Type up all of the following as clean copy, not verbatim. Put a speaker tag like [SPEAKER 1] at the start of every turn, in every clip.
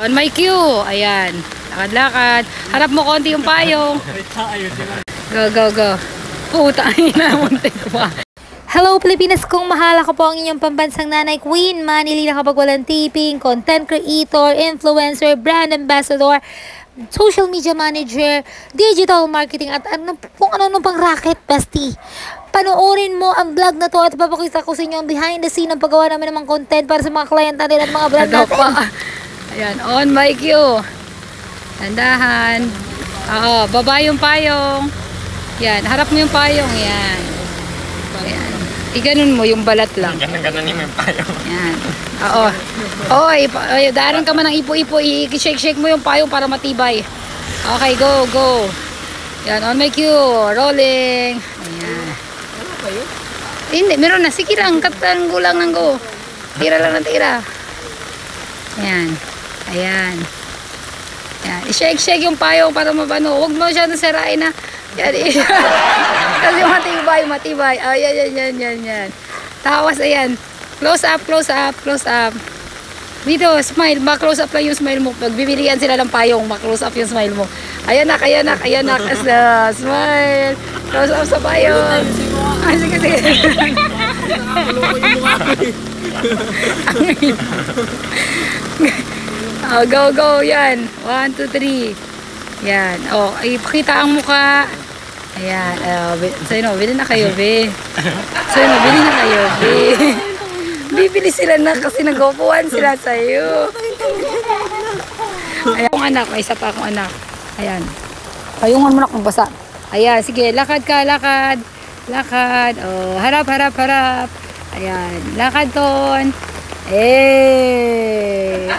[SPEAKER 1] On my cue. Ayan. Lakad-lakad. Harap mo konti yung payong. Go, go, go. Puta, ina. Muntik pa.
[SPEAKER 2] Hello Pilipinas, kung mahal, ako po ang inyong pambansang nanay Queen Manili na kapag walang tipping, content creator, influencer, brand ambassador, social media manager, digital marketing at kung ano pang racket, bestie. Panoorin mo ang vlog na to at papakita ko sa inyo ang behind the scene ng paggawa namin ng mga content para sa mga client natin at mga brand natin.
[SPEAKER 1] Ayan, on my cue. Tandahan. Oo, baba yung payong. Yan, harap mo yung payong. Yan. Ayan. Iganon mo yung balat lang.
[SPEAKER 3] Ganon yung payong.
[SPEAKER 1] Yan. Oo. Daanan ka man ng ipo-ipo. I-shake-shake mo yung payong para matibay. Okay, go, go. Yan, on my cue. Rolling. Ayan.
[SPEAKER 3] Ano ba yun?
[SPEAKER 1] Hindi, meron na. Sige lang. Katanggo lang ng go. Tira lang ng tira. Ayan. Ayan. Ayan. I-shake-shake yung payong para mabano. Huwag mo siya nasirain na. Yan. Kasi matibay. Yan. Tawas, ayan. Close up. Dito, smile. Ma-close up lang yung smile mo. Pag bibilian sila ng payong, ma-close up yung smile mo. Ayan, smile. Close up sa payong. Ay, sige. Go. Yan. 1, 2, 3. Yan. Ipakita ang muka. Ayan. Sa'yo, bili na kayo, be. Bibili sila na kasi nag-upuan sila sa'yo. Ayan, akong anak. May isa pa akong anak. Ayan. Payungan mo na kung basa. Ayan, sige. Lakad ka. Lakad. Harap. Ayan. Lakad ton. Ayan.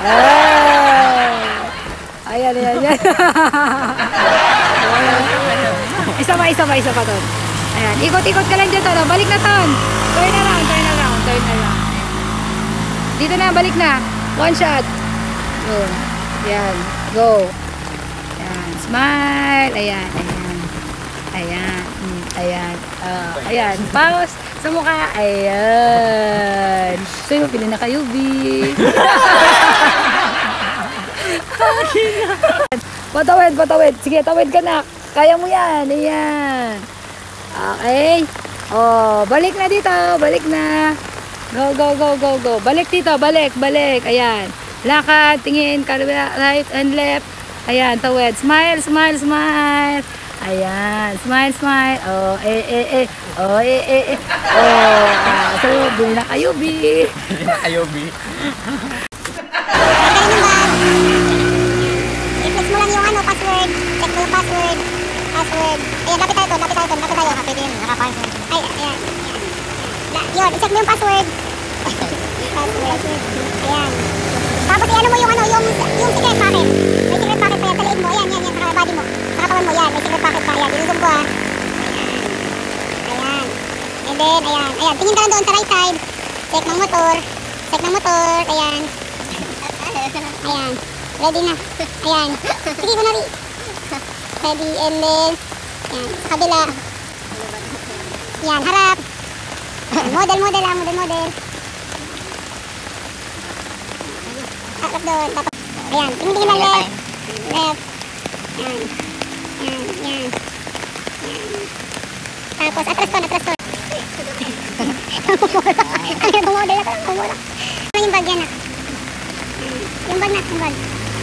[SPEAKER 1] Isa pa ton. Ayan. Ikot ka lang dyan ton. Balik na ton. Turn around. Dito na, balik na. One shot. Go. Ayan. Go. Ayan. Smile. Ayan. Ayan. Pause sa mukha. Ayan. So, pili na kayo, B. Patawid. Sige, tawid ka na. Kaya mo yan. Ayan. Okay. Balik na dito. Balik na. Go. Balik dito. Balik. Ayan. Lakad. Tingin. Right and left. Ayan. Tawid. Smile. Ayan. Smile. So, bili na kayo, B.
[SPEAKER 4] I-flex mo lang yung password. Check mo yung password. Ayan, lapit tayo. Lapit din. Ay, ayan. Yun, i-check mo yung password. Ayan. Tapos i-ano mo yung secret packet. May secret packet pa yan. Sa liig mo. Ayan. Sa body mo. Sa katawan mo. Yan. May secret packet pa. Ayan. Ilusog ko Ayan. And then, ayan. Tingin ka lang doon sa right side. Check ng motor. Ayan. Ready na. Ayan. Sige ko na rin. Ready. And then, ayan. Sa kabila. Ayan. Harap. Model. Harap doon. Ayan. Tingin lang left. Ayan. Tapos, atras ton. Tumodel na. Yung bag yan na. Yung bag.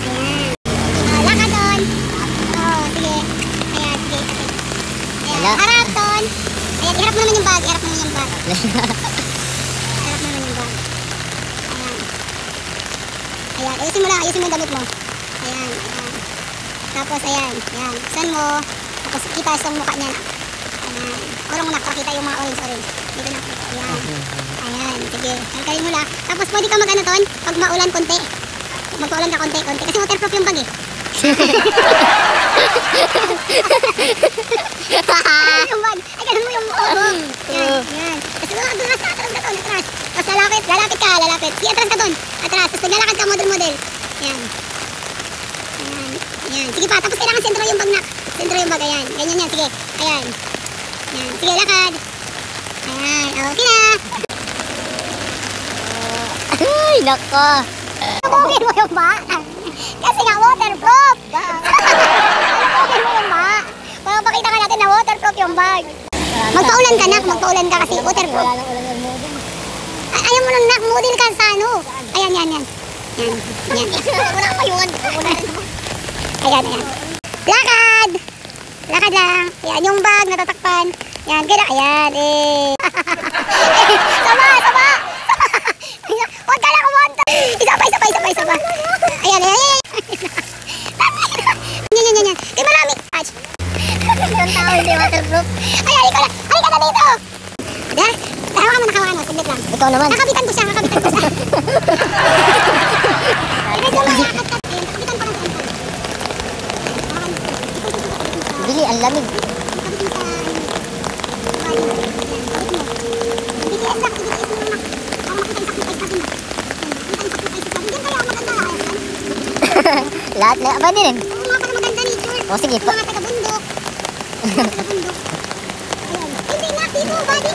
[SPEAKER 4] Ayan. Lakad ton. Sige. Ayan. Harap ton. Ayan. Iharap mo naman yung bag. Ayan. Ayusin mo yung damit mo. Ayan. Tapos, ayan. Saan mo. Tapos, kita sa mukha niya. Ayan. Orong mo na. Pakita yung mga orange. Dito na. Ayan. Sige. Kalkalin mo lang. Tapos, pwede ka mag-ano ton. Pag maulan konti. Magpaulan ka konti. Kasi waterproof yung bag eh. Yung bag. Ay, ganun mo yung mukha mo. Yan. Tapos, atras ka ton. Tapos, lalapit ka. Sige, atras ka ton. Tapos, naglalakad ka model. Yan. Sige pa. Tapos, kailangan sentro yung bag na. Ayan. Ganyan yan. Sige. Ayan. Sige, lakad. Ayan. Okay na. Ay, nako. Tubukin mo yung bag. bag. Magpaulan ka, nak. Magpaulan ka kasi waterproof. Ayaw mo nang, nak. Model ka sa ano. Ayan, yan. Yan. Wala pa yun. Ayan. Lakad. Lakad lang. Ayan, yung bag natatakpan. Yan, gano'n. Ayan, eh. Sama. Huwag ka lang kumonta. Isa pa. Ayan. Yan. Kaya marami. Isang tao hindi waterproof. Ayan, ikaw lang. Halika na dito. Hawakan mo, nakawakan mo. Saglit lang. Ikaw naman. Nakabitan ko siya. Bili, ang lamig. Lahat na, pwede rin. Oo, mga para maganda nature. O, sige. Mga taga-bundok. Hindi na, dito, body.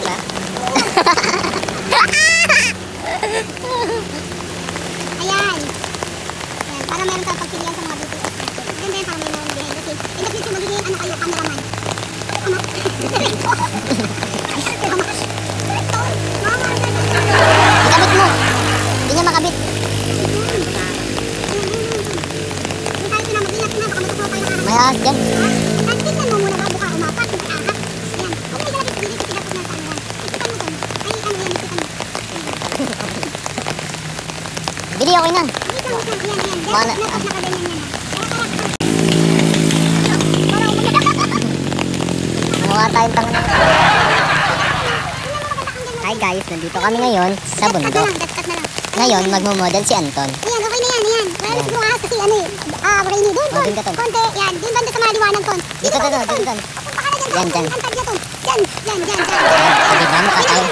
[SPEAKER 4] Ayan. Para meron ka pagpilihan sa mga BTS natin. Maganda yan para may meron bilhin. Kasi, in the future, magiging ano kayo, cameraman. Ikabit mo. Hindi niya makabit. May ahas dyan. Tignan mo muna bago ka umapak. May ahas. Ayan. Huwag may galapit. Hindi kasi dapat na sa ano. Isipan mo dyan. Ay, ano yan. Isipan mo. Bili, okay na. Ayan. Mana? Mukha tayong tanga. Hi guys, nandito kami ngayon sa bundok. Ngayon, magmo-model si Anton. Ayan, okay na yan. Wala siguro ahas kasi ano eh. Rainy. Doon, konti. Yan, doon banda sa mga liwanag, Ton. Dito. Yan. Antad niya, Ton. Yan. Sige ba, makatayo.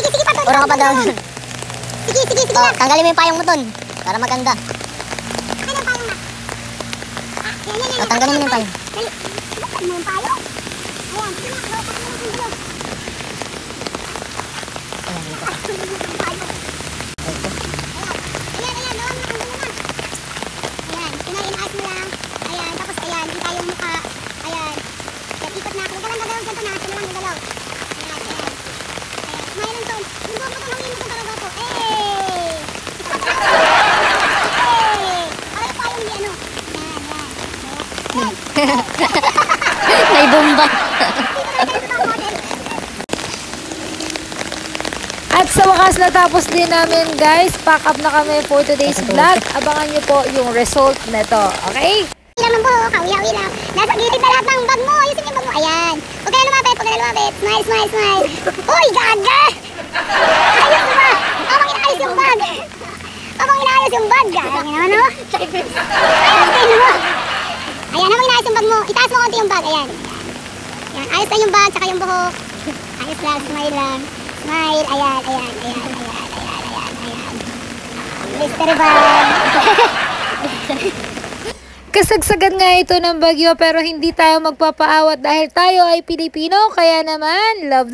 [SPEAKER 4] Sige pa, Ton. Puro ka pa daw. Sige. Oh, tanggalin mo yung payong mo, Ton. Para maganda. Akin ang payong na. Yan. Tanggalin mo yung payong. Buksan mo yung payong. Ayan, sige na. May bomba.
[SPEAKER 2] At sa wakas natapos din namin guys, pack up na kami for today's vlog. Abangan nyo po yung result nito, okay?
[SPEAKER 4] Naman po, kawiyawi lang. Nasa gilid na lahat ng bag mo. Ayusin yung bag mo. Ayan. Huwag ka na lumapit. Smile. Uy, gaga! Ayos mo ba? Habang inaayos yung bag. Gaga naman, no? Ayos mo. Ayan, habang inaayos yung bag mo. Itaas mo konti yung bag. Ayan. Ayos lang yung bag, tsaka yung buhok. Ayos lang, smile lang. Smile. Ayan. Mystery bag.
[SPEAKER 2] Kasagsagan nga ito ng bagyo pero hindi tayo magpapaawat dahil tayo ay Pilipino. Kaya naman, love!